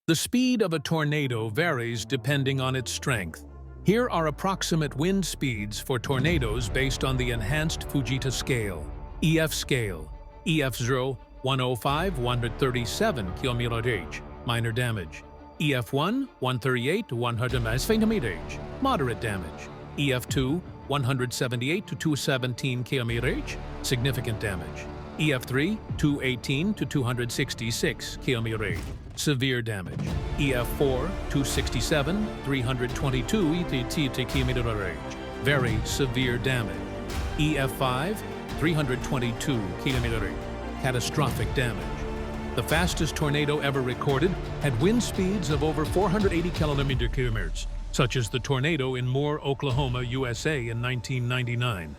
The speed of a tornado varies depending on its strength. Here are approximate wind speeds for tornadoes based on the Enhanced Fujita Scale EF-Scale. EF0, 105, 137 km/h, minor damage. EF1, 138 to 120 mph, moderate damage. EF2, 178 to 217 km/h, significant damage. EF3, 218 to 266 km/h, severe damage. EF4, 267, 322 km/h, very severe damage. EF5, 322 km/h, catastrophic damage. The fastest tornado ever recorded had wind speeds of over 480 km/h, such as the tornado in Moore, Oklahoma, USA in 1999.